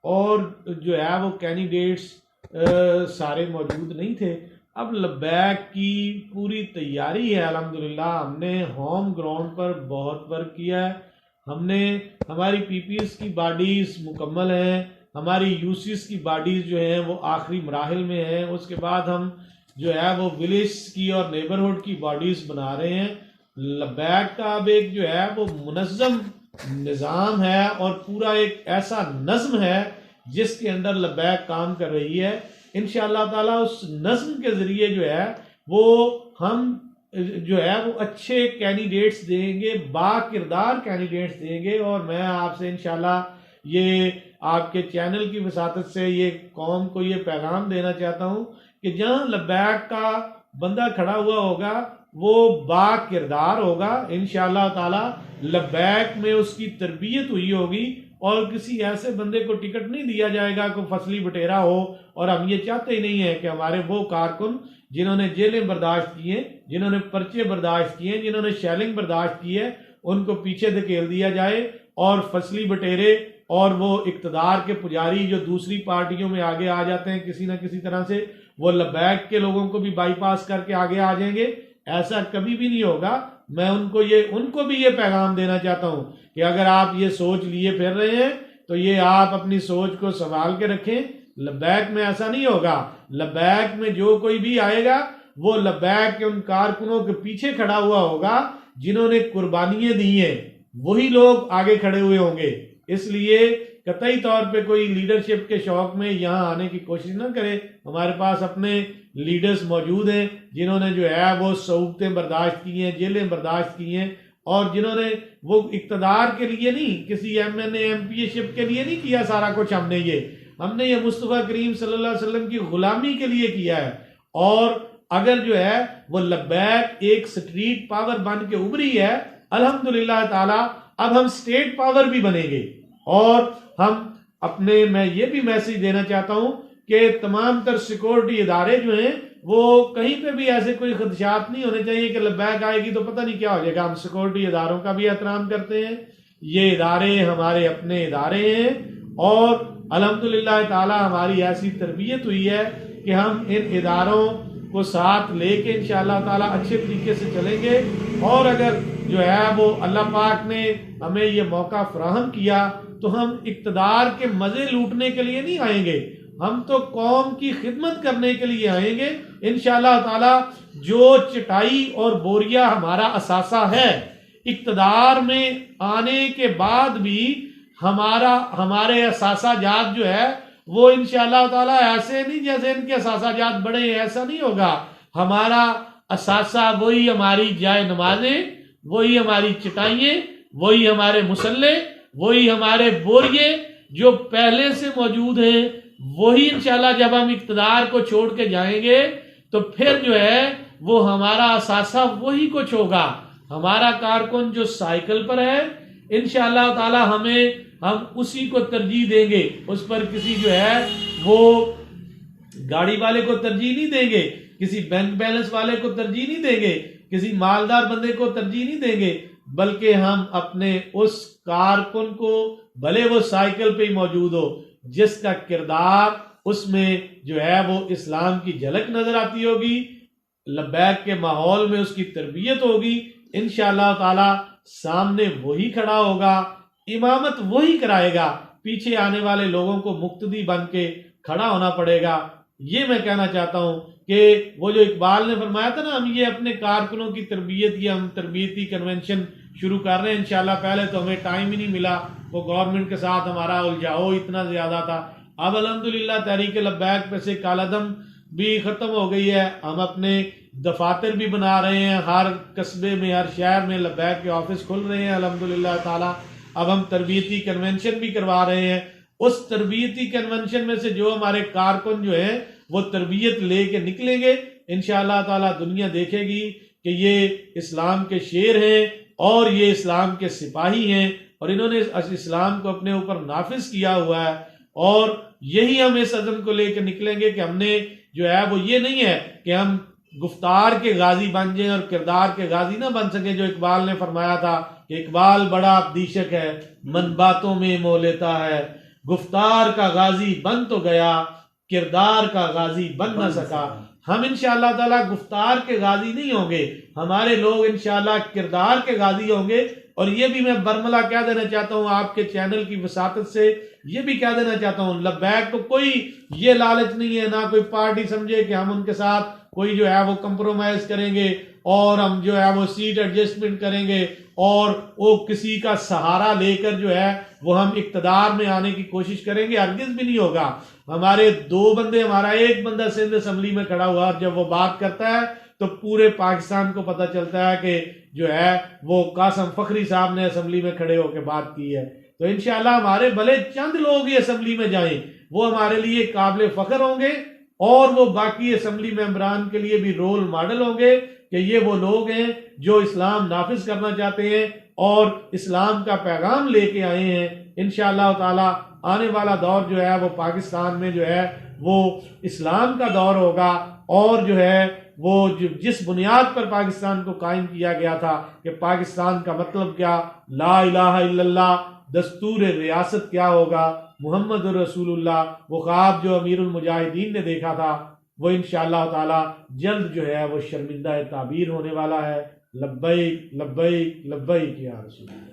اور جو ہے وہ کینڈیڈیٹس سارے موجود نہیں تھے. اب لبیک کی پوری تیاری ہے الحمدللہ, ہم نے ہوم گراؤنڈ پر بہت ورک کیا ہے. ہم نے ہماری پی پی ایس کی باڈیز مکمل ہیں, ہماری یو سی ایس کی باڈیز جو ہیں وہ آخری مراحل میں ہیں. اس کے بعد ہم جو ہے وہ ولیج کی اور نیبرہڈ کی باڈیز بنا رہے ہیں. لبیک کا اب ایک جو ہے وہ منظم نظام ہے اور پورا ایک ایسا نظم ہے جس کے اندر لبیک کام کر رہی ہے. انشاءاللہ تعالیٰ اس نظم کے ذریعے جو ہے وہ ہم جو ہے وہ اچھے کینڈیڈیٹس دیں گے, با کردار کینڈیڈیٹس دیں گے. اور میں آپ سے انشاءاللہ یہ آپ کے چینل کی وساطت سے یہ قوم کو یہ پیغام دینا چاہتا ہوں کہ جہاں لبیک کا بندہ کھڑا ہوا ہوگا وہ با کردار ہوگا. انشاءاللہ تعالی لبیک میں اس کی تربیت ہوئی ہوگی اور کسی ایسے بندے کو ٹکٹ نہیں دیا جائے گا کوئی فصلی بٹیرا ہو. اور ہم یہ چاہتے ہی نہیں ہیں کہ ہمارے وہ کارکن جنہوں نے جیلیں برداشت کی ہیں, جنہوں نے پرچے برداشت کیے ہیں, جنہوں نے شیلنگ برداشت کی ہے, ان کو پیچھے دھکیل دیا جائے اور فصلی بٹیرے اور وہ اقتدار کے پجاری جو دوسری پارٹیوں میں آگے آ جاتے ہیں کسی نہ کسی طرح سے، وہ لبیک کے لوگوں کو بھی بائی پاس کر کے آگے آ جائیں گے. ایسا کبھی بھی نہیں ہوگا. میں ان کو بھی یہ پیغام دینا چاہتا ہوں کہ اگر آپ یہ سوچ لیے پھر رہے ہیں تو یہ آپ اپنی سوچ کو سنبھال کے رکھیں. لبیک میں ایسا نہیں ہوگا. لبیک میں جو کوئی بھی آئے گا وہ لبیک کے ان کارکنوں کے پیچھے کھڑا ہوا ہوگا جنہوں نے قربانیاں دی ہیں، وہی لوگ آگے کھڑے ہوئے ہوں گے. اس لیے قطعی طور پہ کوئی لیڈرشپ کے شوق میں یہاں آنے کی کوشش نہ کرے. ہمارے پاس اپنے لیڈرز موجود ہیں جنہوں نے جو ہے وہ صعوبتیں برداشت کی ہیں، جیلیں برداشت کی ہیں، اور جنہوں نے وہ اقتدار کے لیے نہیں، کسی M N A M P ship کے لیے نہیں کیا سارا کچھ. ہم نے یہ مصطفیٰ کریم صلی اللہ علیہ وسلم کی غلامی کے لیے کیا ہے. اور اگر جو ہے وہ لبیک ایک سٹریٹ پاور بن کے ابھری ہے، الحمدللہ تعالی اب ہم سٹیٹ پاور بھی بنیں گے. اور میں یہ بھی میسج دینا چاہتا ہوں کہ تمام تر سیکورٹی ادارے جو ہیں وہ کہیں پہ بھی ایسے کوئی خدشات نہیں ہونے چاہیے کہ لبیک آئے گی تو پتہ نہیں کیا ہو جائے گا. ہم سیکورٹی اداروں کا بھی احترام کرتے ہیں. یہ ادارے ہمارے اپنے ادارے ہیں اور الحمدللہ تعالی ہماری ایسی تربیت ہوئی ہے کہ ہم ان اداروں کو ساتھ لے کے انشاءاللہ تعالی اچھے طریقے سے چلیں گے. اور اگر جو ہے وہ اللہ پاک نے ہمیں یہ موقع فراہم کیا تو ہم اقتدار کے مزے لوٹنے کے لیے نہیں آئیں گے، ہم تو قوم کی خدمت کرنے کے لیے آئیں گے انشاءاللہ تعالی. جو چٹائی اور بوریا ہمارا اثاثہ ہے، اقتدار میں آنے کے بعد بھی ہمارے اثاثہ جات جو ہے وہ انشاءاللہ تعالی ایسے نہیں جیسے ان کے اثاثہ جات بڑے ہیں، ایسا نہیں ہوگا. ہمارا اثاثہ وہی ہماری جائے نمازیں، وہی ہماری چٹائییں، وہی ہمارے مسلح، وہی ہمارے بوریے جو پہلے سے موجود ہیں. وہی انشاءاللہ جب ہم اقتدار کو چھوڑ کے جائیں گے تو پھر جو ہے وہ ہمارا اثاثہ وہی کچھ ہوگا. ہمارا کارکن جو سائیکل پر ہے انشاءاللہ تعالی ہم اسی کو ترجیح دیں گے. اس پر کسی جو ہے وہ گاڑی والے کو ترجیح نہیں دیں گے، کسی بینک بیلنس والے کو ترجیح نہیں دیں گے، کسی مالدار بندے کو ترجیح نہیں دیں گے، بلکہ ہم اپنے اس کارکن کو، بھلے وہ سائیکل پہ ہی موجود ہو، جس کا کردار اس میں جو ہے وہ اسلام کی جھلک نظر آتی ہوگی، لبیک کے ماحول میں اس کی تربیت ہوگی، انشاءاللہ تعالی سامنے وہی کھڑا ہوگا، امامت وہی کرائے گا. پیچھے آنے والے لوگوں کو مقتدی بن کے کھڑا ہونا پڑے گا. یہ میں کہنا چاہتا ہوں کہ وہ جو اقبال نے فرمایا تھا نا، ہم یہ اپنے کارکنوں کی تربیت کی ہم تربیتی کنونشن شروع کر رہے ہیں انشاءاللہ. پہلے تو ہمیں ٹائم ہی نہیں ملا، وہ گورنمنٹ کے ساتھ ہمارا الجھاؤ اتنا زیادہ تھا. اب الحمدللہ تحریک لبیک پہ سے کالعدم بھی ختم ہو گئی ہے. ہم اپنے دفاتر بھی بنا رہے ہیں، ہر قصبے میں، ہر شہر میں لبیک کے آفس کھل رہے ہیں الحمدللہ تعالی. اب ہم تربیتی کنونشن بھی کروا رہے ہیں. اس تربیتی کنونشن میں سے جو ہمارے کارکن جو ہیں وہ تربیت لے کے نکلیں گے انشاءاللہ تعالی. دنیا دیکھے گی کہ یہ اسلام کے شیر ہیں اور یہ اسلام کے سپاہی ہیں اور انہوں نے اسلام کو اپنے اوپر نافذ کیا ہوا ہے. اور یہی ہم اس عزم کو لے کے نکلیں گے کہ ہم نے جو ہے وہ یہ نہیں ہے کہ ہم گفتار کے غازی بن جائیں اور کردار کے غازی نہ بن سکیں. جو اقبال نے فرمایا تھا کہ اقبال بڑا اپدیشک ہے، من باتوں میں مو لیتا ہے، گفتار کا غازی بن تو گیا، کردار کا غازی بن نہ سکا. ہم انشاءاللہ تعالی گفتار کے غازی نہیں ہوں گے، ہمارے لوگ انشاءاللہ کردار کے غازی ہوں گے. اور یہ بھی میں برملا کہہ دینا چاہتا ہوں آپ کے چینل کی وساطت سے، یہ بھی کہہ دینا چاہتا ہوں لبیک کو کوئی یہ لالچ نہیں ہے، نہ کوئی پارٹی سمجھے کہ ہم ان کے ساتھ کوئی جو ہے وہ کمپرومائز کریں گے اور ہم جو ہے وہ سیٹ ایڈجسٹمنٹ کریں گے اور وہ کسی کا سہارا لے کر جو ہے وہ ہم اقتدار میں آنے کی کوشش کریں گے. ہرگز بھی نہیں ہوگا. ہمارے دو بندے، ہمارا ایک بندہ سندھ اسمبلی میں کھڑا ہوا اور جب وہ بات کرتا ہے تو پورے پاکستان کو پتہ چلتا ہے کہ جو ہے وہ قاسم فخری صاحب نے اسمبلی میں کھڑے ہو کے بات کی ہے. تو انشاءاللہ ہمارے بھلے چند لوگ ہی اسمبلی میں جائیں، وہ ہمارے لیے قابل فخر ہوں گے اور وہ باقی اسمبلی ممبران کے لیے بھی رول ماڈل ہوں گے کہ یہ وہ لوگ ہیں جو اسلام نافذ کرنا چاہتے ہیں اور اسلام کا پیغام لے کے آئے ہیں. انشاءاللہ تعالی آنے والا دور جو ہے وہ پاکستان میں جو ہے وہ اسلام کا دور ہوگا اور جو ہے وہ جس بنیاد پر پاکستان کو قائم کیا گیا تھا کہ پاکستان کا مطلب کیا، لا الہ الا اللہ، دستور ریاست کیا ہوگا، محمد رسول اللہ، وہ خواب جو امیر المجاہدین نے دیکھا تھا وہ انشاءاللہ تعالی جلد جو ہے وہ شرمندہ تعبیر ہونے والا ہے۔ لبیک لبیک لبیک یا رسول اللہ۔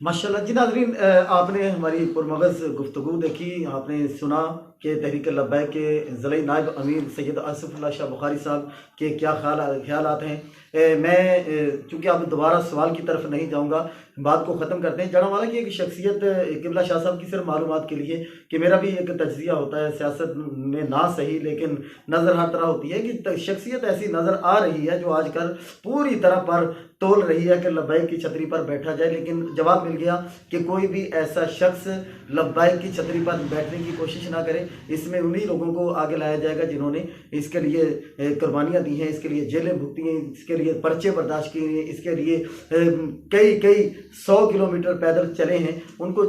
ماشاءاللہ جی ناظرین، آپ نے ہماری پرمغز گفتگو دیکھی، آپ نے سنا کہ تحریک لبیک کے ضلعی نائب امیر سید آصف اللہ شاہ بخاری صاحب کے کیا خیالات ہیں۔ میں چونکہ اب دوبارہ سوال کی طرف نہیں جاؤں گا، بات کو ختم کرتے ہیں۔ جڑا والا کی ایک شخصیت قبلہ شاہ صاحب کی صرف معلومات کے لیے کہ میرا بھی ایک تجزیہ ہوتا ہے سیاست میں، نہ صحیح لیکن نظر ہر طرح ہوتی ہے کہ شخصیت ایسی نظر آ رہی ہے جو آج کل پوری طرح پر تول رہی ہے کہ لبیک کی چھتری پر بیٹھا جائے، لیکن جواب مل گیا کہ کوئی بھی ایسا شخص لبیک کی چھتری پر بیٹھنے کی کوشش نہ کرے۔ اس میں انہی لوگوں کو آگے لایا جائے گا جنہوں نے اس کے لیے قربانیاں دی ہیں، اس کے لیے جیلیں بھگتی ہیں، اس کے لیے پرچے برداشت کیے ہیں، اس کے لیے کئی 100 کلومیٹر پیدل چلے ہیں، ان کو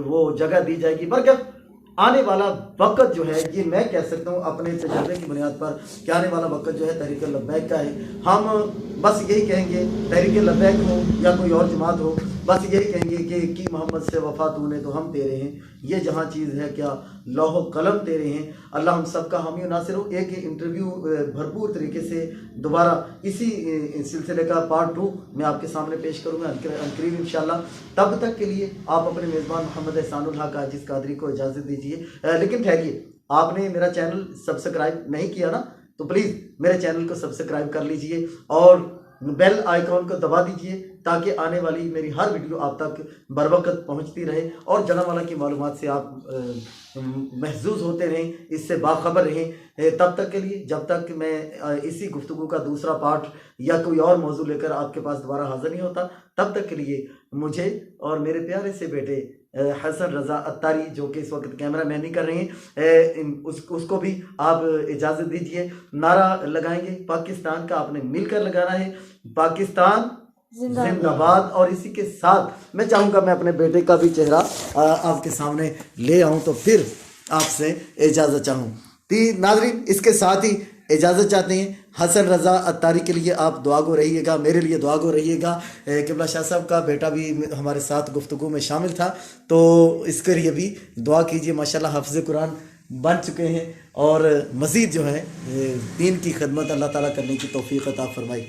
وہ جگہ دی جائے گی۔ برکت آنے والا وقت جو ہے، یہ میں کہہ سکتا ہوں اپنے تجربے کی بنیاد پر کہ آنے والا وقت جو ہے تحریک لبیک کا ہے۔ ہم بس یہی کہیں گے، تحریک لبیک ہو یا کوئی اور جماعت ہو، بس یہی کہیں گے کہ کی محمد سے وفا تو نے تو ہم تیرے ہیں، یہ جہاں چیز ہے کیا لوح و قلم تیرے ہیں۔ اللہ ہم سب کا حامی و ناصر ہو۔ ایک انٹرویو بھرپور طریقے سے دوبارہ اسی سلسلے کا پارٹ 2 میں آپ کے سامنے پیش کروں گا قریب انشاءاللہ۔ تب تک کے لیے آپ اپنے میزبان محمد احسان الحق عاجز قادری کو اجازت دیجیے۔ لیکن ٹھہریے، آپ نے میرا چینل سبسکرائب نہیں کیا نا، تو پلیز میرے چینل کو سبسکرائب کر لیجئے اور بیل آئیکن کو دبا دیجئے تاکہ آنے والی میری ہر ویڈیو آپ تک بر وقت پہنچتی رہے اور جناوالا کی معلومات سے آپ محظوظ ہوتے رہیں، اس سے باخبر رہیں۔ تب تک کے لیے، جب تک میں اسی گفتگو کا دوسرا پارٹ یا کوئی اور موضوع لے کر آپ کے پاس دوبارہ حاضر نہیں ہوتا، تب تک کے لیے مجھے اور میرے پیارے سے بیٹے حسن رضا اتاری جو کہ اس وقت کیمرہ مین نہیں کر رہے ہیں، اس کو بھی آپ اجازت دیجئے۔ نعرہ لگائیں گے پاکستان کا، آپ نے مل کر لگانا ہے، پاکستان زندہ باد۔ اور اسی کے ساتھ میں چاہوں گا میں اپنے بیٹے کا بھی چہرہ آپ کے سامنے لے آؤں تو پھر آپ سے اجازت چاہوں۔ ناظرین، اس کے ساتھ ہی اجازت چاہتے ہیں۔ حسن رضا اتاری کے لیے آپ دعا گو رہیے گا، میرے لیے دعا گو رہیے گا۔ قبلہ شاہ صاحب کا بیٹا بھی ہمارے ساتھ گفتگو میں شامل تھا، تو اس کے لیے بھی دعا کیجیے۔ ماشاءاللہ حافظ قرآن بن چکے ہیں اور مزید جو ہے دین کی خدمت اللہ تعالیٰ کرنے کی توفیق عطا فرمائی۔